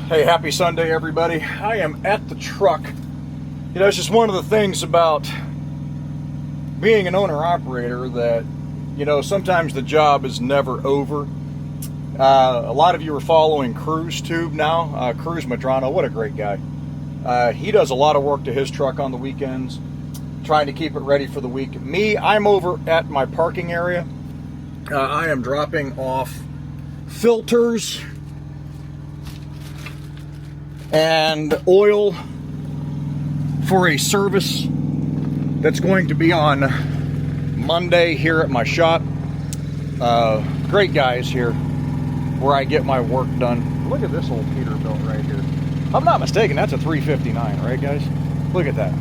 Hey, happy Sunday, everybody. I am at the truck. You know, it's just one of the things about being an owner-operator that, you know, sometimes the job is never over. A lot of you are following Cruz Tube now. Cruz Madrano, what a great guy. He does a lot of work to his truck on the weekends, trying to keep it ready for the week. Me, I'm over at my parking area. I am dropping off filters and oil for a service that's going to be on Monday here at my shop. Great guys here where I get my work done. Look at this old Peterbilt right here. If I'm not mistaken, that's a 359, right guys? Look at that.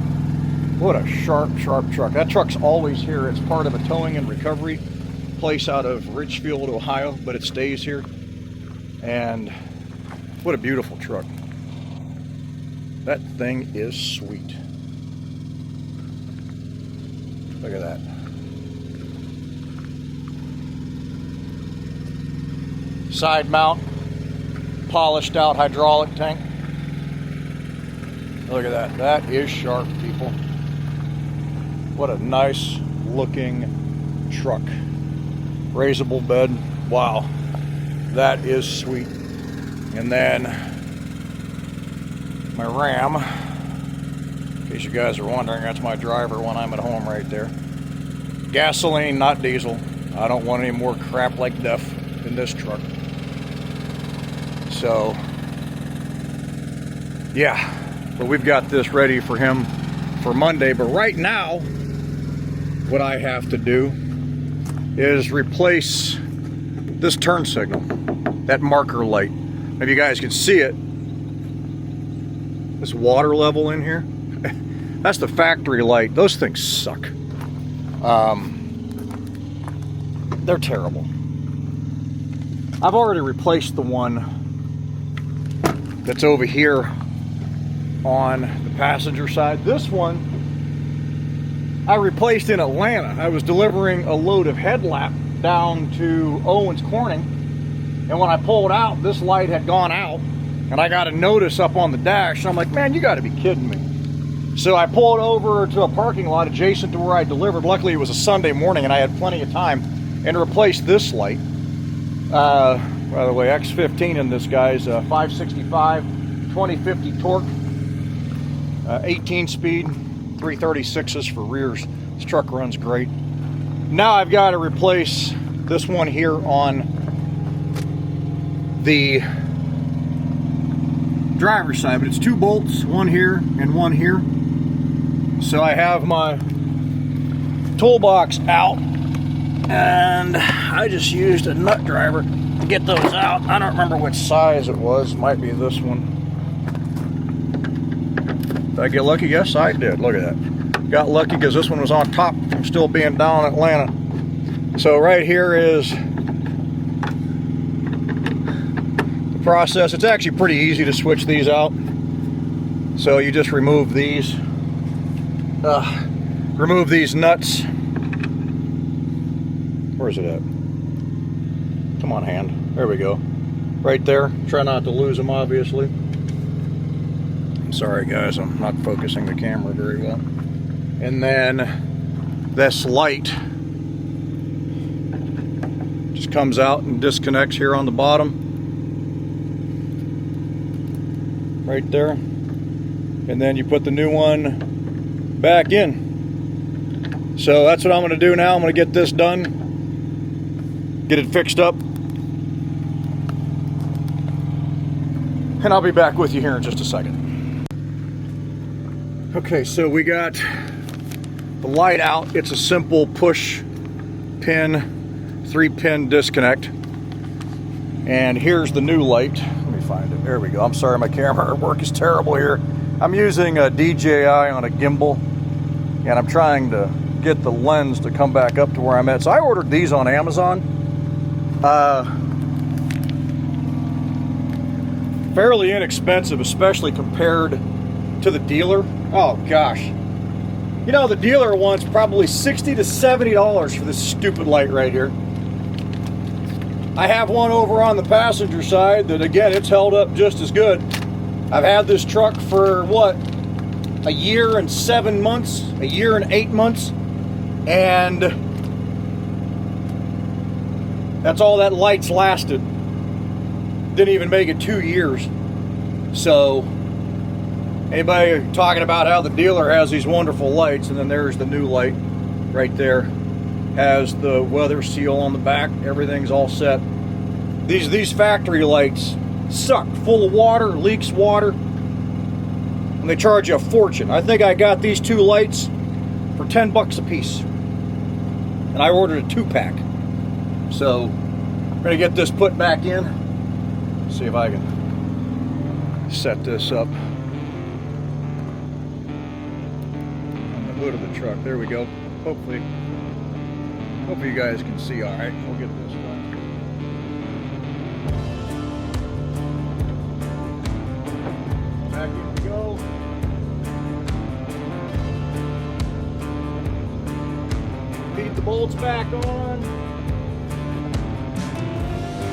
What a sharp, sharp truck. That truck's always here. It's part of a towing and recovery place out of Richfield, Ohio, but it stays here. And what a beautiful truck. That thing is sweet. Look at that. Side mount, polished out hydraulic tank. Look at that. That is sharp, people. What a nice looking truck. Raisable bed. Wow. That is sweet. And then my Ram, in case you guys are wondering, that's my driver when I'm at home right there. Gasoline, not diesel. I don't want any more crap like DEF in this truck. So, yeah, but we've got this ready for him for Monday. But right now, what I have to do is replace this turn signal, that marker light. If you guys can see it, this water level in here, that's the factory light. Those things suck. They're terrible. I've already replaced the one that's over here on the passenger side. This one I replaced in Atlanta. I was delivering a load of headlamp down to Owens Corning, and when I pulled out, this light had gone out. And I got a notice up on the dash, and I'm like, man, you gotta be kidding me. So I pulled over to a parking lot adjacent to where I delivered. Luckily, it was a Sunday morning, and I had plenty of time, and replaced this light. By the way, X15 in this guy's 565, 2050 torque, 18 speed, 336s for rears. This truck runs great. Now I've got to replace this one here on the driver's side, but it's two bolts, one here and one here. So I have my toolbox out, and I just used a nut driver to get those out. I don't remember which size it was. Might be this one. Did I get lucky? Yes, I did. Look at that. Got lucky because this one was on top from still being down in Atlanta. So right here is process. It's actually pretty easy to switch these out. So you just remove these nuts. Where is it at? Come on, hand. There we go. Right there. Try not to lose them, obviously. I'm sorry, guys. I'm not focusing the camera very well. And then this light just comes out and disconnects here on the bottom. Right there, and then you put the new one back in. So that's what I'm going to do now. I'm going to get this done, get it fixed up, and I'll be back with you here in just a second. Okay, so we got the light out. It's a simple push pin, 3-pin disconnect, and here's the new light. Find it. There we go. I'm sorry, my camera work is terrible here. I'm using a DJI on a gimbal, and I'm trying to get the lens to come back up to where I'm at. So I ordered these on Amazon. Fairly inexpensive, especially compared to the dealer. Oh gosh. You know, the dealer wants probably $60 to $70 for this stupid light right here. I have one over on the passenger side that, again, it's held up just as good. I've had this truck for what, a year and 7 months, a year and 8 months, and that's all that light's lasted. Didn't even make it 2 years. So anybody talking about how the dealer has these wonderful lights, and then there's the new light right there, has the weather seal on the back, everything's all set. These factory lights suck, full of water, leaks water, and they charge you a fortune. I think I got these 2 lights for 10 bucks a piece, and I ordered a 2-pack. So I'm gonna get this put back in. See if I can set this up on the hood of the truck. There we go. Hopefully you guys can see all right. We'll get this done. Back in we go. Feed the bolts back on.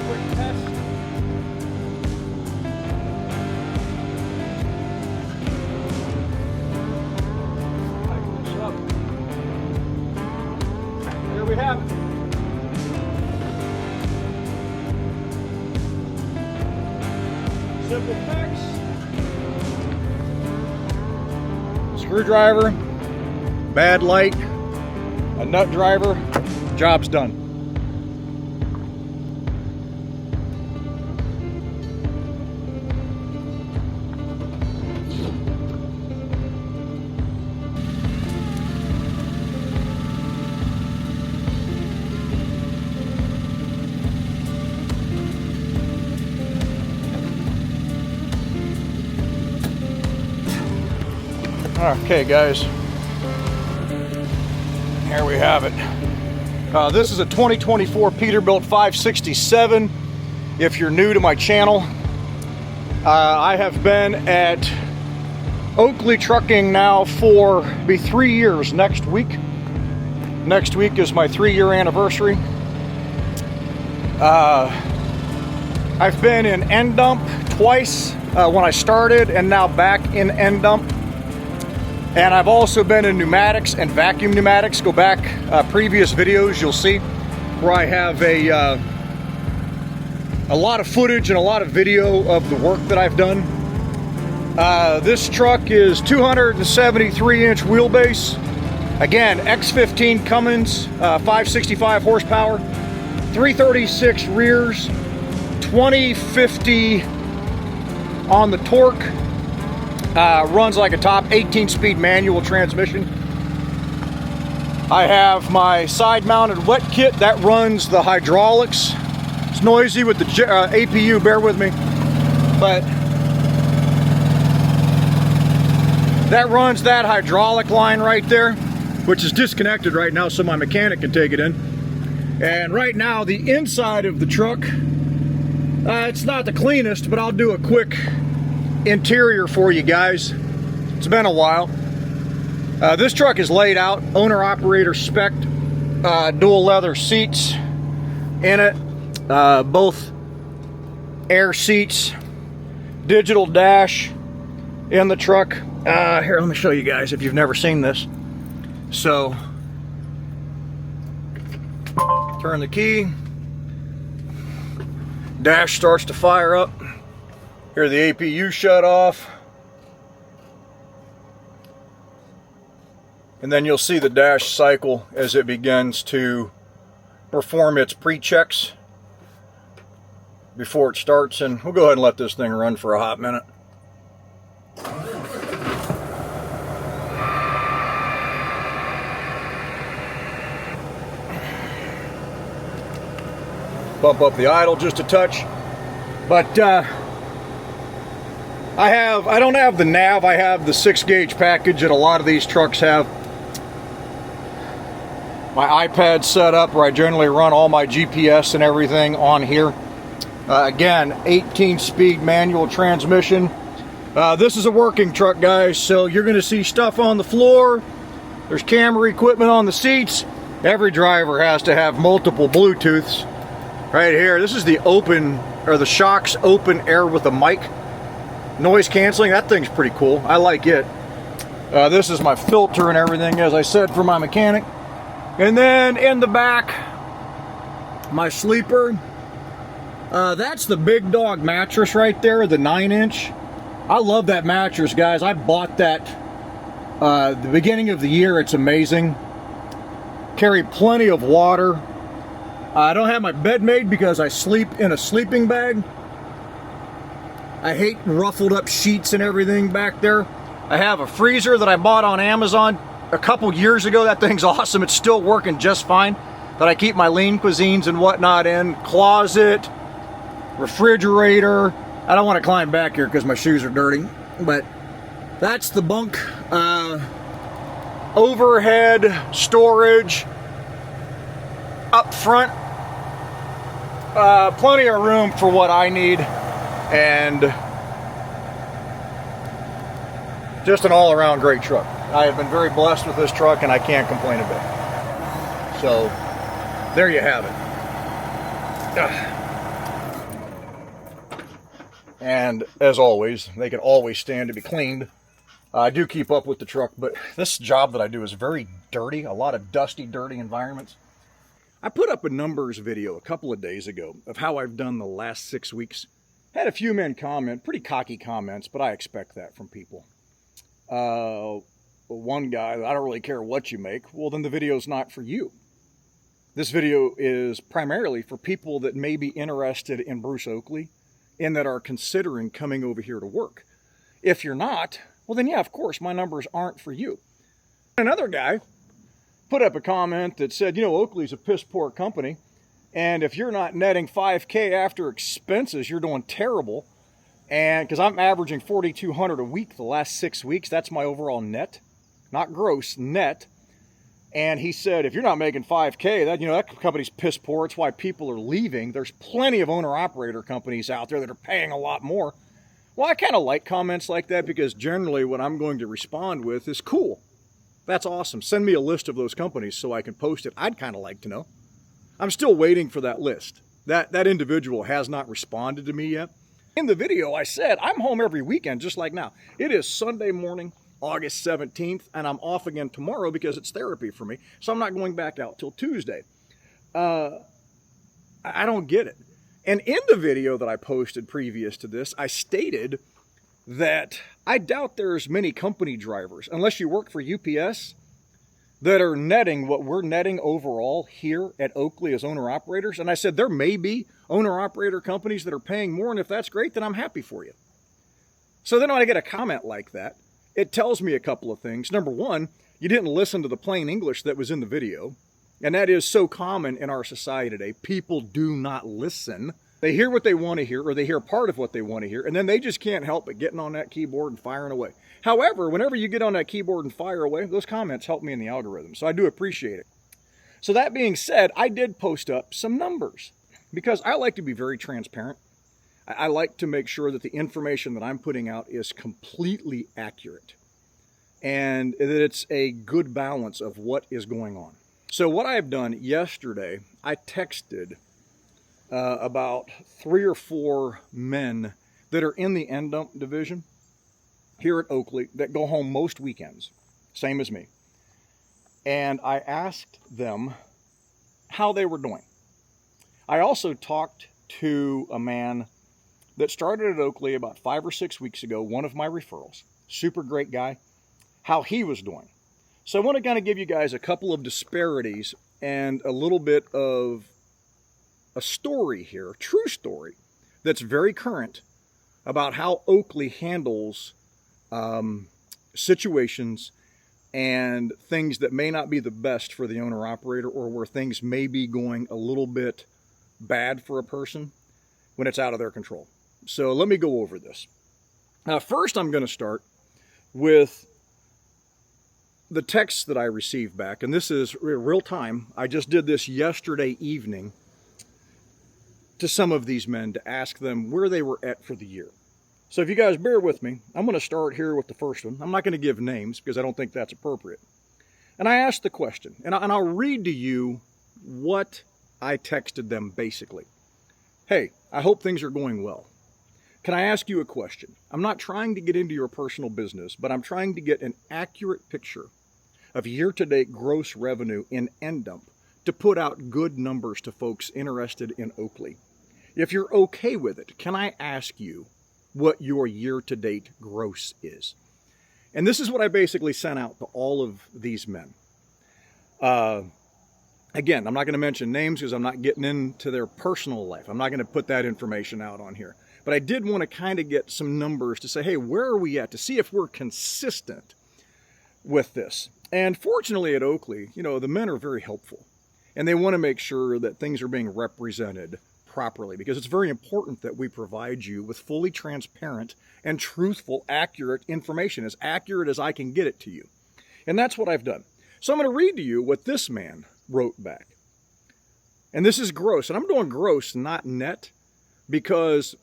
Quick test. Tighten this up. There we have it. Simple fix. Screwdriver, bad light, a nut driver, job's done. Okay guys, here we have it. This is a 2024 Peterbilt 567. If you're new to my channel, I have been at Oakley Trucking now for be 3 years next week. Next week is my 3-year anniversary. I've been in End Dump twice when I started, and now back in End Dump. And I've also been in pneumatics and vacuum pneumatics. Go back previous videos, you'll see where I have a lot of footage and a lot of video of the work that I've done. This truck is 273-inch wheelbase. Again, X15 Cummins, 565 horsepower, 336 rears, 2050 on the torque. Runs like a top 18-speed manual transmission. I have my side-mounted wet kit that runs the hydraulics. It's noisy with the APU, bear with me, but that runs that hydraulic line right there, which is disconnected right now so my mechanic can take it in. And right now the inside of the truck, it's not the cleanest, but I'll do a quick interior for you guys. It's been a while. This truck is laid out, owner operator spec, dual leather seats in it, both air seats, digital dash in the truck. Here, let me show you guys if you've never seen this. So turn the key, dash starts to fire up. Here, the APU shut off. And then you'll see the dash cycle as it begins to perform its pre-checks before it starts. And we'll go ahead and let this thing run for a hot minute. Bump up the idle just a touch. But I don't have the nav, I have the 6-gauge package that a lot of these trucks have. My iPad set up where I generally run all my GPS and everything on here. Again, 18-speed manual transmission. This is a working truck, guys, so you're going to see stuff on the floor. There's camera equipment on the seats. Every driver has to have multiple Bluetooths. Right here, this is the open, or the shocks open air with a mic. noise canceling. That thing's pretty cool. I like it. This is my filter and everything, as I said, for my mechanic. And then in the back, my sleeper. That's the Big Dog mattress right there, the 9-inch. I love that mattress, guys. I bought that the beginning of the year. It's amazing. Carry plenty of water. I don't have my bed made because I sleep in a sleeping bag. I hate ruffled up sheets and everything back there. I have a freezer that I bought on Amazon a couple years ago. That thing's awesome. It's still working just fine. That I keep my lean cuisines and whatnot in. Closet, refrigerator. I don't want to climb back here because my shoes are dirty. But that's the bunk. Overhead storage up front. Plenty of room for what I need. And just an all-around great truck. I have been very blessed with this truck, and I can't complain a bit. So, there you have it. And, as always, they can always stand to be cleaned. I do keep up with the truck, but this job that I do is very dirty. A lot of dusty, dirty environments. I put up a numbers video a couple of days ago of how I've done the last 6 weeks. Had a few men comment, pretty cocky comments, but I expect that from people. One guy, I don't really care what you make. Well, then the video's not for you. This video is primarily for people that may be interested in Bruce Oakley and that are considering coming over here to work. If you're not, well then yeah, of course, my numbers aren't for you. Another guy put up a comment that said, you know, Oakley's a piss poor company, and if you're not netting $5K after expenses, you're doing terrible. And because I'm averaging $4,200 a week the last 6 weeks, that's my overall net, not gross, net. And he said, if you're not making $5K, that company's piss poor. It's why people are leaving. There's plenty of owner-operator companies out there that are paying a lot more. Well, I kind of like comments like that because generally what I'm going to respond with is cool. That's awesome. Send me a list of those companies so I can post it. I'd kind of like to know. I'm still waiting for that list. That individual has not responded to me yet. In the video, I said I'm home every weekend, just like now. It is Sunday morning, August 17th, and I'm off again tomorrow because it's therapy for me, so I'm not going back out till Tuesday. I don't get it. And in the video that I posted previous to this, I stated that I doubt there's many company drivers, unless you work for UPS, that are netting what we're netting overall here at Oakley as owner-operators. And I said there may be owner-operator companies that are paying more, and if that's great, then I'm happy for you. So then when I get a comment like that, it tells me a couple of things. Number one, you didn't listen to the plain English that was in the video, and that is so common in our society today. People do not listen. They hear what they want to hear, or they hear part of what they want to hear, and then they just can't help but getting on that keyboard and firing away. However, whenever you get on that keyboard and fire away, those comments help me in the algorithm, so I do appreciate it. So that being said, I did post up some numbers because I like to be very transparent. I like to make sure that the information that I'm putting out is completely accurate and that it's a good balance of what is going on. So what I've done yesterday, I texted about 3 or 4 men that are in the end dump division here at Oakley that go home most weekends, same as me. And I asked them how they were doing. I also talked to a man that started at Oakley about 5 or 6 weeks ago, one of my referrals, super great guy, how he was doing. So I want to kind of give you guys a couple of disparities and a little bit of a story here, a true story, that's very current about how Oakley handles situations and things that may not be the best for the owner-operator, or where things may be going a little bit bad for a person when it's out of their control. So let me go over this. First, I'm going to start with the text that I received back, and this is real time. I just did this yesterday evening to some of these men to ask them where they were at for the year. So if you guys bear with me, I'm going to start here with the first one. I'm not going to give names because I don't think that's appropriate. And I asked the question, and I'll read to you what I texted them basically. Hey, I hope things are going well. Can I ask you a question? I'm not trying to get into your personal business, but I'm trying to get an accurate picture of year-to-date gross revenue in End Dump to put out good numbers to folks interested in Oakley. If you're okay with it, can I ask you what your year-to-date gross is? And this is what I basically sent out to all of these men. Again, I'm not going to mention names because I'm not getting into their personal life. I'm not going to put that information out on here. But I did want to kind of get some numbers to say, hey, where are we at? To see if we're consistent with this. And fortunately at Oakley, you know, the men are very helpful. And they want to make sure that things are being represented properly, because it's very important that we provide you with fully transparent and truthful, accurate information, as accurate as I can get it to you. And that's what I've done. So I'm going to read to you what this man wrote back. And this is gross, and I'm doing gross, not net, because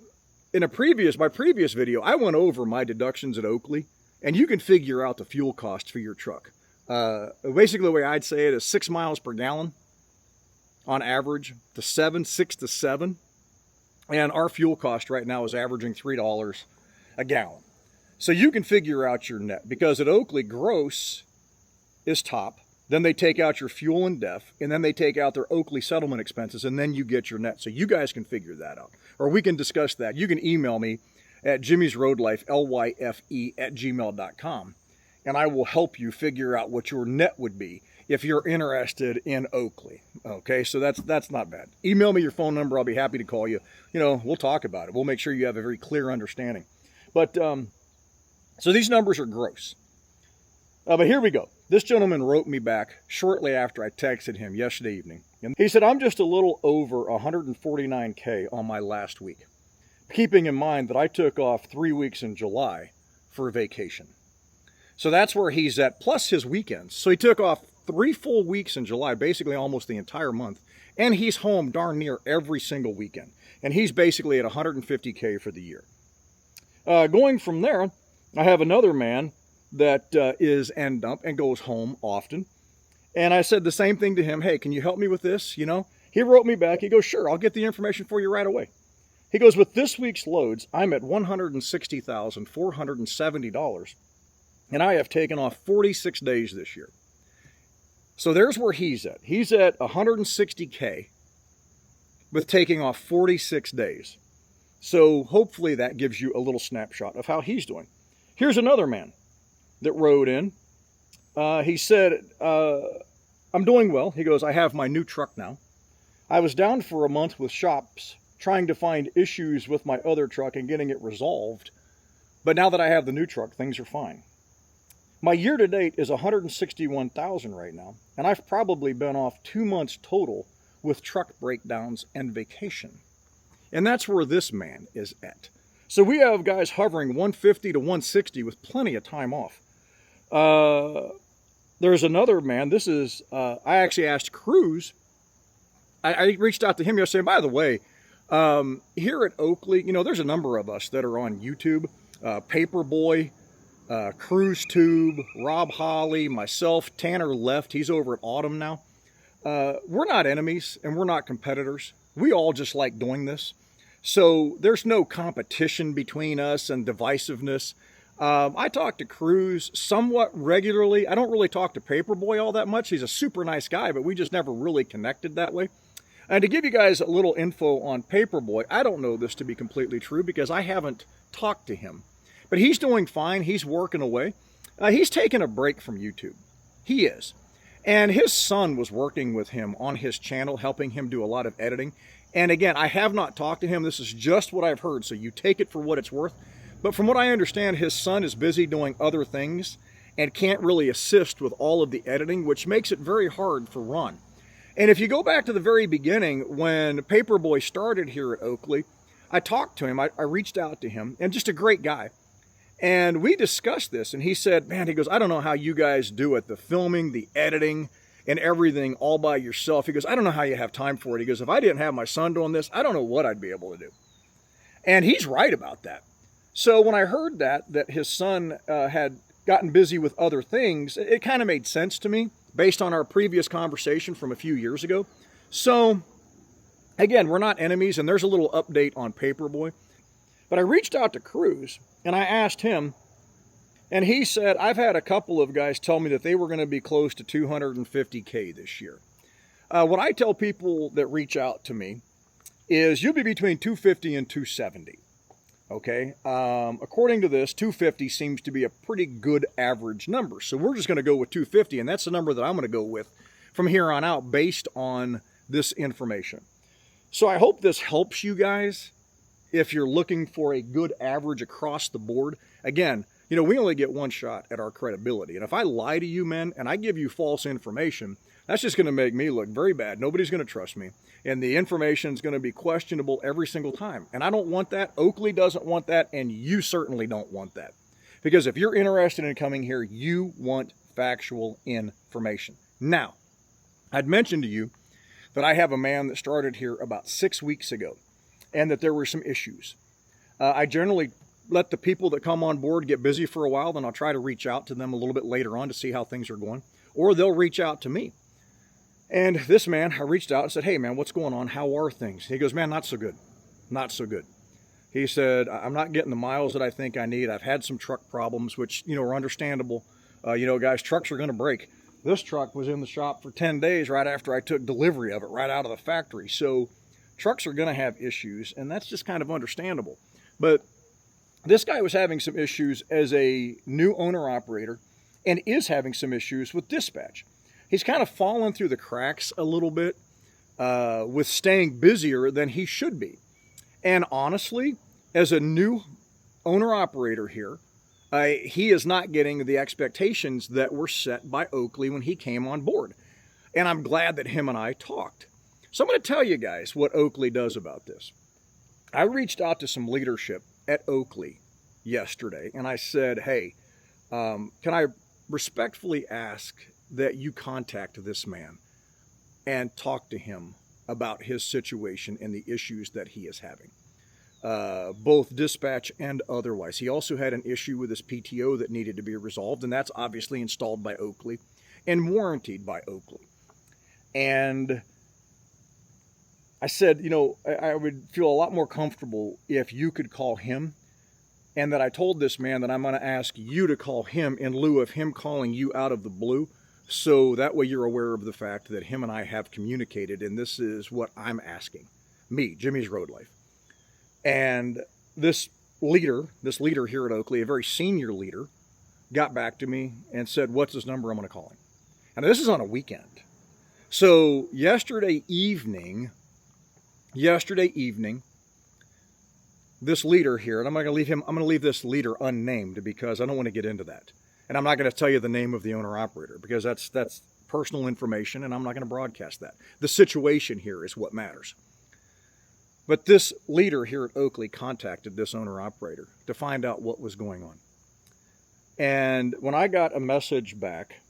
in my previous video, I went over my deductions at Oakley, and you can figure out the fuel cost for your truck. Basically, the way I'd say it is 6 miles per gallon on average to 6 to 7. And our fuel cost right now is averaging $3 a gallon. So you can figure out your net, because at Oakley, gross is top. Then they take out your fuel and def, and then they take out their Oakley settlement expenses, and then you get your net. So you guys can figure that out. Or we can discuss that. You can email me at Jimmysroadlyfe, LYFE, @gmail.com, and I will help you figure out what your net would be if you're interested in Oakley. Okay, so that's not bad. Email me your phone number. I'll be happy to call you. You know, we'll talk about it. We'll make sure you have a very clear understanding. But, so these numbers are gross. But here we go. This gentleman wrote me back shortly after I texted him yesterday evening. And he said, I'm just a little over 149K on my last week, keeping in mind that I took off 3 weeks in July for vacation. So that's where he's at, plus his weekends. So he took off 3 full weeks in July, basically almost the entire month. And he's home darn near every single weekend. And he's basically at 150K for the year. Going from there, I have another man that is End Dump and goes home often. And I said the same thing to him. Hey, can you help me with this? You know, he wrote me back. He goes, sure, I'll get the information for you right away. He goes, with this week's loads, I'm at $160,470. And I have taken off 46 days this year. So there's where he's at. He's at 160K with taking off 46 days. So hopefully that gives you a little snapshot of how he's doing. Here's another man that wrote in. He said, I'm doing well. He goes, I have my new truck now. I was down for a month with shops trying to find issues with my other truck and getting it resolved. But now that I have the new truck, things are fine. My year-to-date is $161,000 right now, and I've probably been off 2 months total with truck breakdowns and vacation. And that's where this man is at. So we have guys hovering 150 to 160 with plenty of time off. There's another man. This is, I actually asked Cruz. I reached out to him yesterday. By the way, here at Oakley, you know, there's a number of us that are on YouTube. Paperboy, Cruise Tube, Rob Holly, myself, Tanner left. He's over at Autumn now. We're not enemies and we're not competitors. We all just like doing this. So there's no competition between us and divisiveness. I talk to Cruz somewhat regularly. I don't really talk to Paperboy all that much. He's a super nice guy, but we just never really connected that way. And to give you guys a little info on Paperboy, I don't know this to be completely true because I haven't talked to him. But he's doing fine. He's working away. He's taking a break from YouTube. He is. And his son was working with him on his channel, helping him do a lot of editing. And again, I have not talked to him. This is just what I've heard, so you take it for what it's worth. But from what I understand, his son is busy doing other things and can't really assist with all of the editing, which makes it very hard for Ron. And if you go back to the very beginning, when Paperboy started here at Oakley, I talked to him. I reached out to him, and just a great guy. And we discussed this, and he said, man, he goes, I don't know how you guys do it, the filming, the editing, and everything all by yourself. He goes, I don't know how you have time for it. He goes, if I didn't have my son doing this, I don't know what I'd be able to do. And he's right about that. So when I heard that his son had gotten busy with other things, it kind of made sense to me based on our previous conversation from a few years ago. So again, we're not enemies, and there's a little update on Paperboy. But I reached out to Cruz and I asked him, and he said, I've had a couple of guys tell me that they were going to be close to 250K this year. What I tell people that reach out to me is you'll be between 250 and 270. Okay, according to this, 250 seems to be a pretty good average number. So we're just going to go with 250, and that's the number that I'm going to go with from here on out based on this information. So I hope this helps you guys if you're looking for a good average across the board. Again, you know, we only get one shot at our credibility. And if I lie to you, men, and I give you false information, that's just going to make me look very bad. Nobody's going to trust me. And the information is going to be questionable every single time. And I don't want that. Oakley doesn't want that. And you certainly don't want that. Because if you're interested in coming here, you want factual information. Now, I'd mentioned to you that I have a man that started here about 6 weeks ago and that there were some issues. I generally let the people that come on board get busy for a while, then I'll try to reach out to them a little bit later on to see how things are going. Or they'll reach out to me. And this man, I reached out and said, hey man, what's going on? How are things? He goes, man, not so good. Not so good. He said, I'm not getting the miles that I think I need. I've had some truck problems, which, you know, are understandable. You know, guys, trucks are going to break. This truck was in the shop for 10 days right after I took delivery of it right out of the factory. So trucks are going to have issues, and that's just kind of understandable. But this guy was having some issues as a new owner-operator and is having some issues with dispatch. He's kind of fallen through the cracks a little bit with staying busier than he should be. And honestly, as a new owner-operator here, he is not getting the expectations that were set by Oakley when he came on board. And I'm glad that him and I talked. So I'm going to tell you guys what Oakley does about this. I reached out to some leadership at Oakley yesterday, and I said, hey, can I respectfully ask that you contact this man and talk to him about his situation and the issues that he is having, both dispatch and otherwise. He also had an issue with his PTO that needed to be resolved, and that's obviously installed by Oakley and warranted by Oakley. And I said, you know, I would feel a lot more comfortable if you could call him, and that I told this man that I'm going to ask you to call him in lieu of him calling you out of the blue. So that way you're aware of the fact that him and I have communicated, and this is what I'm asking. Me, Jimmysroadlyfe. And this leader here at Oakley, a very senior leader, got back to me and said, what's his number? I'm going to call him. And this is on a weekend. So yesterday evening, this leader here, and I'm going to leave this leader unnamed because I don't want to get into that. And I'm not going to tell you the name of the owner-operator because that's personal information, and I'm not going to broadcast that. The situation here is what matters. But this leader here at Oakley contacted this owner-operator to find out what was going on. And when I got a message back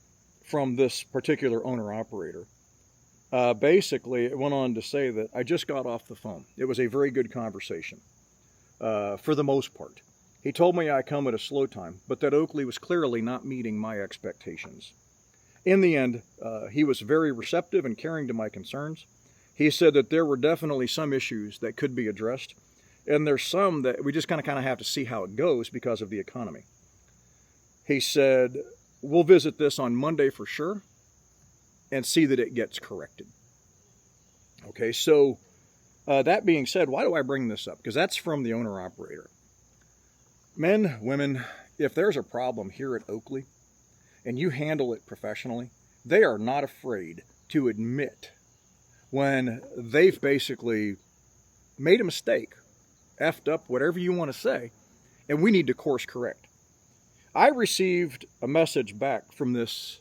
from this particular owner-operator, basically it went on to say that I just got off the phone. It was a very good conversation for the most part. He told me I come at a slow time, but that Oakley was clearly not meeting my expectations. In the end, he was very receptive and caring to my concerns. He said that there were definitely some issues that could be addressed, and there's some that we just kind of have to see how it goes because of the economy. He said, we'll visit this on Monday for sure and see that it gets corrected. Okay, so that being said, why do I bring this up? Because that's from the owner-operator. Men, women, if there's a problem here at Oakley and you handle it professionally, they are not afraid to admit when they've basically made a mistake, effed up, whatever you want to say, and we need to course correct. I received a message back from this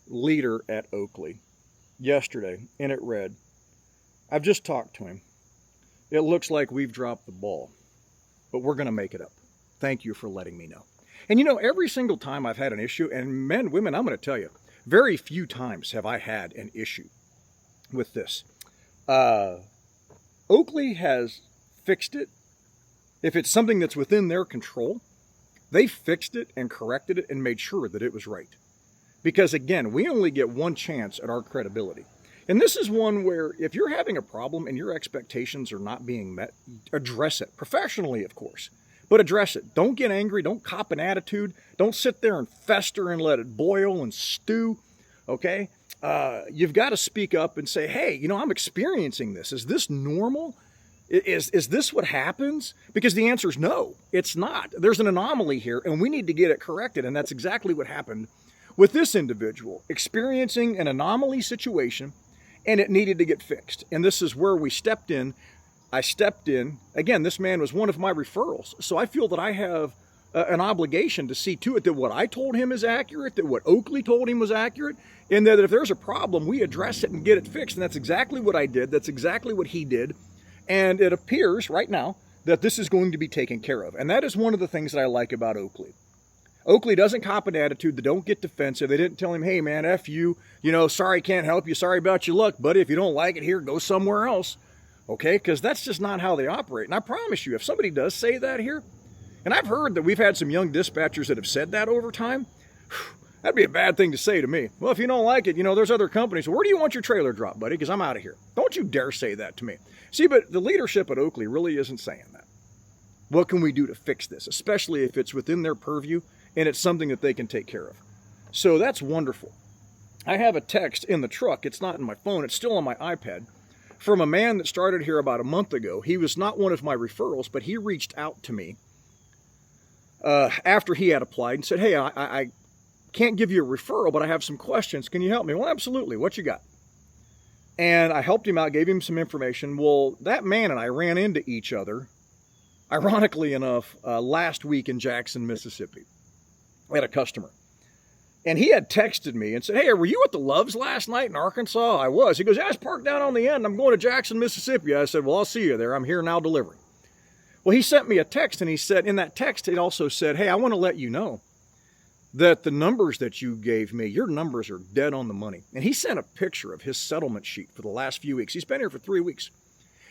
leader at Oakley yesterday, and it read, I've just talked to him. It looks like we've dropped the ball, but we're going to make it up. Thank you for letting me know. And you know, every single time I've had an issue, and men, women, I'm going to tell you, very few times have I had an issue with this. Oakley has fixed it. If it's something that's within their control, they fixed it and corrected it and made sure that it was right. Because again, we only get one chance at our credibility. And this is one where if you're having a problem and your expectations are not being met, address it. Professionally, of course, but address it. Don't get angry. Don't cop an attitude. Don't sit there and fester and let it boil and stew, okay? You've got to speak up and say, hey, you know, I'm experiencing this. Is this normal? Is this what happens? Because the answer is no, it's not. There's an anomaly here, and we need to get it corrected, and that's exactly what happened with this individual, experiencing an anomaly situation, and it needed to get fixed. And this is where we stepped in. I stepped in. Again, this man was one of my referrals. So I feel that I have an obligation to see to it that what I told him is accurate, that what Oakley told him was accurate, and that if there's a problem, we address it and get it fixed. And that's exactly what I did. That's exactly what he did. And it appears right now that this is going to be taken care of. And that is one of the things that I like about Oakley. Oakley doesn't cop an attitude. They don't get defensive. They didn't tell him, hey, man, F you. You know, sorry, can't help you. Sorry about your luck, buddy. If you don't like it here, go somewhere else. Okay? Because that's just not how they operate. And I promise you, if somebody does say that here, and I've heard that we've had some young dispatchers that have said that over time, that'd be a bad thing to say to me. Well, if you don't like it, you know, there's other companies. Where do you want your trailer dropped, buddy? Because I'm out of here. Don't you dare say that to me. See, but the leadership at Oakley really isn't saying that. What can we do to fix this, especially if it's within their purview and it's something that they can take care of? So that's wonderful. I have a text in the truck. It's not in my phone. It's still on my iPad from a man that started here about a month ago. He was not one of my referrals, but he reached out to me after he had applied and said, hey, I can't give you a referral, but I have some questions. Can you help me? Well, absolutely. What you got? And I helped him out, gave him some information. Well, that man and I ran into each other, ironically enough, last week in Jackson, Mississippi. I had a customer. And he had texted me and said, hey, were you at the Loves last night in Arkansas? I was. He goes, yeah, I was parked down on the end. I'm going to Jackson, Mississippi. I said, well, I'll see you there. I'm here now delivering. Well, he sent me a text, and he said, in that text, it also said, hey, I want to let you know that the numbers that you gave me, your numbers are dead on the money. And he sent a picture of his settlement sheet for the last few weeks. He's been here for 3 weeks.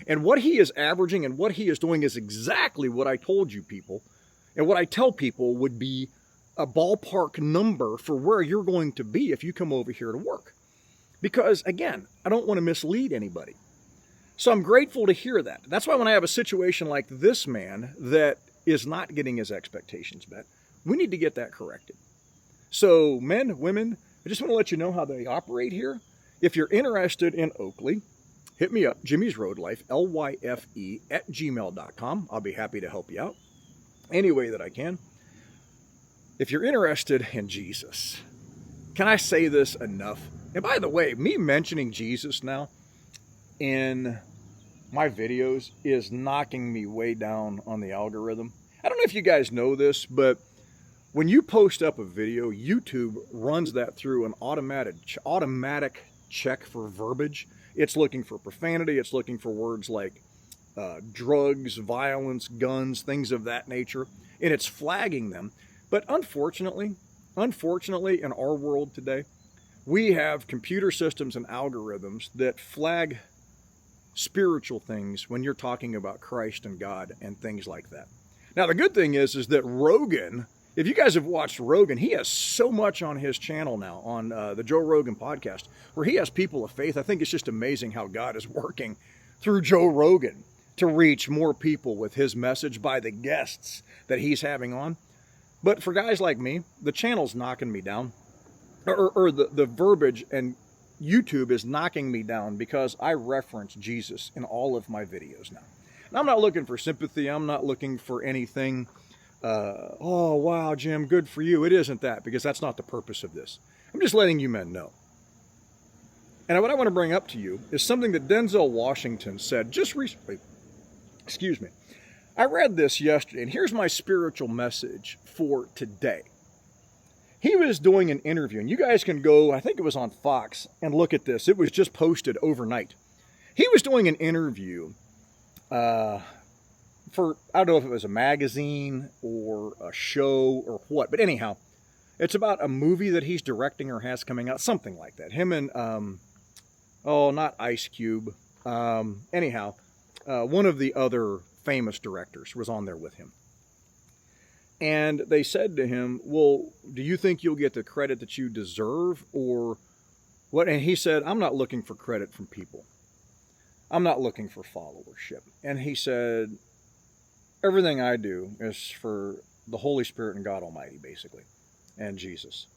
And what he is averaging and what he is doing is exactly what I told you people, and what I tell people would be a ballpark number for where you're going to be if you come over here to work. Because, again, I don't want to mislead anybody. So I'm grateful to hear that. That's why when I have a situation like this man that is not getting his expectations met, we need to get that corrected. So, men, women, I just want to let you know how they operate here. If you're interested in Oakley, hit me up, Jimmysroadlyfe, Lyfe, @gmail.com. I'll be happy to help you out any way that I can. If you're interested in Jesus, can I say this enough? And by the way, me mentioning Jesus now in my videos is knocking me way down on the algorithm. I don't know if you guys know this, but when you post up a video, YouTube runs that through an automatic check for verbiage. It's looking for profanity. It's looking for words like drugs, violence, guns, things of that nature, and it's flagging them. But unfortunately, in our world today, we have computer systems and algorithms that flag spiritual things when you're talking about Christ and God and things like that. Now, the good thing is that Rogan, if you guys have watched Rogan, he has so much on his channel now, on the Joe Rogan podcast, where he has people of faith. I think it's just amazing how God is working through Joe Rogan to reach more people with his message by the guests that he's having on. But for guys like me, the channel's knocking me down, or the verbiage and YouTube is knocking me down because I reference Jesus in all of my videos now. And I'm not looking for sympathy. I'm not looking for anything, oh, wow, Jim, good for you. It isn't that, because that's not the purpose of this. I'm just letting you men know. And what I want to bring up to you is something that Denzel Washington said just recently. Excuse me. I read this yesterday, and here's my spiritual message for today. He was doing an interview, and you guys can go, I think it was on Fox, and look at this. It was just posted overnight. He was doing an interview for, I don't know if it was a magazine or a show or what, but anyhow, it's about a movie that he's directing or has coming out, something like that. Him and, not Ice Cube. Anyhow, one of the other famous directors was on there with him. And they said to him, well, do you think you'll get the credit that you deserve, or And he said, I'm not looking for credit from people. I'm not looking for followership. And he said, everything I do is for the Holy Spirit and God Almighty, basically, and Jesus.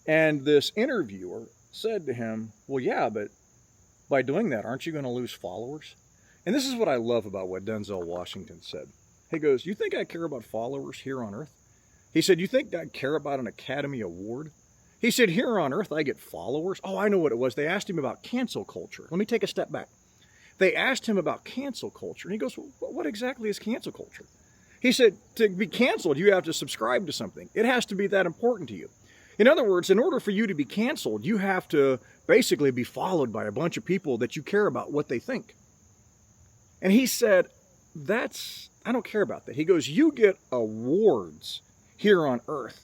And this interviewer said to him, well, yeah, but by doing that, aren't you going to lose followers? And this is what I love about what Denzel Washington said. He goes, you think I care about followers here on earth? He said, you think I care about an Academy Award? He said, here on earth, I get followers. Oh, I know what it was. They asked him about cancel culture. Let me take a step back. They asked him about cancel culture. And he goes, well, what exactly is cancel culture? He said, to be canceled, you have to subscribe to something. It has to be that important to you. In other words, in order for you to be canceled, you have to basically be followed by a bunch of people that you care about what they think. And he said, I don't care about that. He goes, you get awards here on earth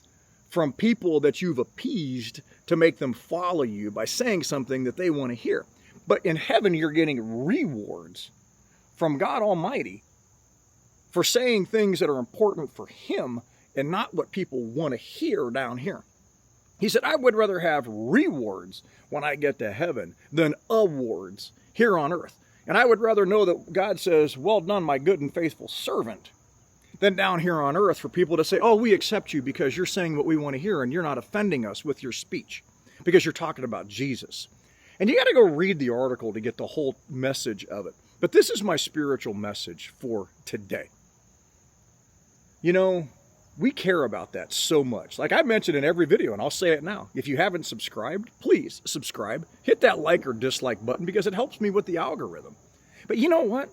from people that you've appeased to make them follow you by saying something that they want to hear. But in heaven, you're getting rewards from God Almighty for saying things that are important for Him and not what people want to hear down here. He said, I would rather have rewards when I get to heaven than awards here on earth. And I would rather know that God says, well done, my good and faithful servant, than down here on earth for people to say, oh, we accept you because you're saying what we want to hear and you're not offending us with your speech because you're talking about Jesus. And you got to go read the article to get the whole message of it. But this is my spiritual message for today. You know, we care about that so much. Like I mentioned in every video, and I'll say it now. If you haven't subscribed, please subscribe. Hit that like or dislike button because it helps me with the algorithm. But you know what?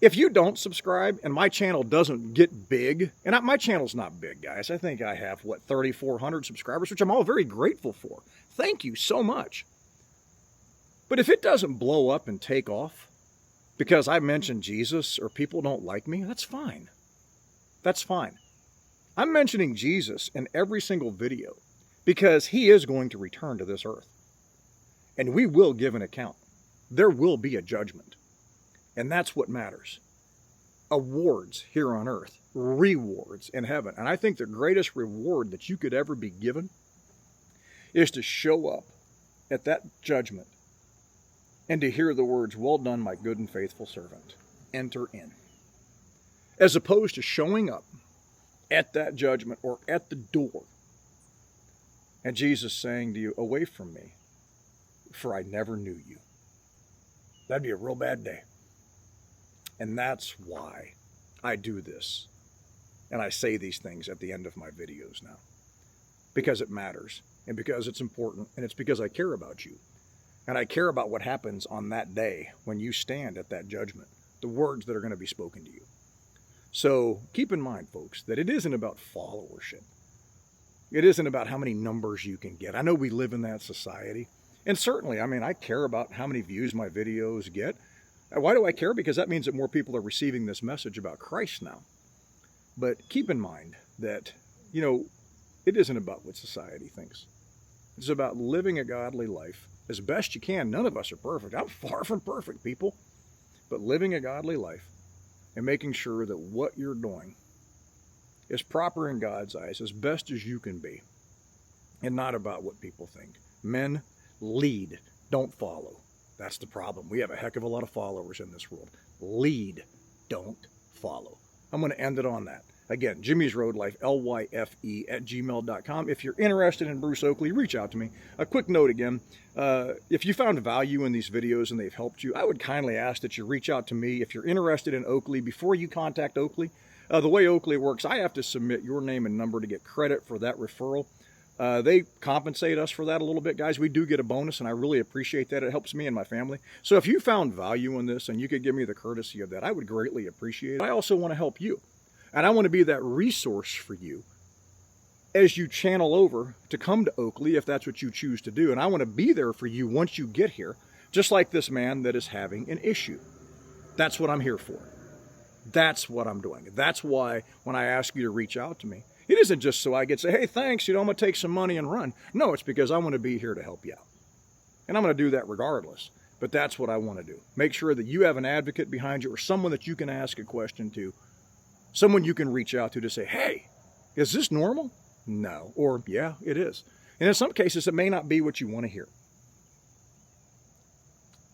If you don't subscribe and my channel doesn't get big, and my channel's not big, guys. I think I have, 3,400 subscribers, which I'm all very grateful for. Thank you so much. But if it doesn't blow up and take off because I mentioned Jesus or people don't like me, that's fine. That's fine. I'm mentioning Jesus in every single video because He is going to return to this earth. And we will give an account. There will be a judgment. And that's what matters. Awards here on earth, rewards in heaven. And I think the greatest reward that you could ever be given is to show up at that judgment and to hear the words, well done, my good and faithful servant. Enter in. As opposed to showing up at that judgment or at the door and Jesus saying to you, away from me, for I never knew you. That'd be a real bad day. And that's why I do this. And I say these things at the end of my videos now. Because it matters. And because it's important. And it's because I care about you. And I care about what happens on that day when you stand at that judgment. The words that are going to be spoken to you. So keep in mind, folks, that it isn't about followership. It isn't about how many numbers you can get. I know we live in that society. And certainly, I care about how many views my videos get. Why do I care? Because that means that more people are receiving this message about Christ now. But keep in mind that, it isn't about what society thinks. It's about living a godly life as best you can. None of us are perfect. I'm far from perfect, people. But living a godly life and making sure that what you're doing is proper in God's eyes as best as you can be. And not about what people think. Men, lead, don't follow. That's the problem. We have a heck of a lot of followers in this world. Lead, don't follow. I'm going to end it on that. Again, Jimmysroadlyfe, LYFE @gmail.com. If you're interested in Bruce Oakley, reach out to me. A quick note again, if you found value in these videos and they've helped you, I would kindly ask that you reach out to me if you're interested in Oakley before you contact Oakley. The way Oakley works, I have to submit your name and number to get credit for that referral. They compensate us for that a little bit, guys. We do get a bonus, and I really appreciate that. It helps me and my family. So if you found value in this and you could give me the courtesy of that, I would greatly appreciate it. I also want to help you, and I want to be that resource for you as you channel over to come to Oakley if that's what you choose to do. And I want to be there for you once you get here, just like this man that is having an issue. That's what I'm here for. That's what I'm doing. That's why when I ask you to reach out to me, it isn't just so I get to say, hey, thanks, I'm going to take some money and run. No, it's because I want to be here to help you out. And I'm going to do that regardless. But that's what I want to do. Make sure that you have an advocate behind you or someone that you can ask a question to. Someone you can reach out to say, hey, is this normal? No. Or, yeah, it is. And in some cases, it may not be what you want to hear.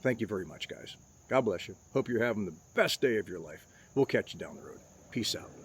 Thank you very much, guys. God bless you. Hope you're having the best day of your life. We'll catch you down the road. Peace out.